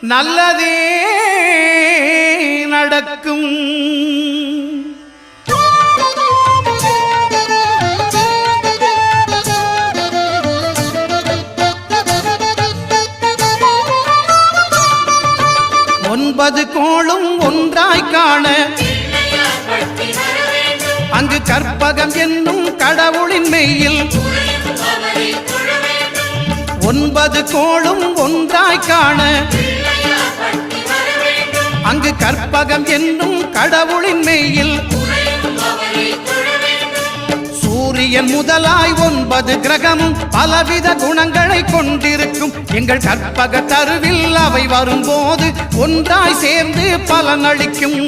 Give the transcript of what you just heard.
நல்லதே நடக்கும். 9 கோளும் ஒன்றாய் காண அங்கு கற்பகம் என்னும் கடவுளின் மெய்யில் 9 கோளும் ஒன்றாய் காண அங்கு கற்பகம் என்னும் கடவுளின் மெய்யில் சூரியன் முதலாய் 9 கிரகமும் பலவித குணங்களை கொண்டிருக்கும். எங்கள் கற்பக தருவில் அவை வரும்போது ஒன்றாய் சேர்ந்து பலனளிக்கும்.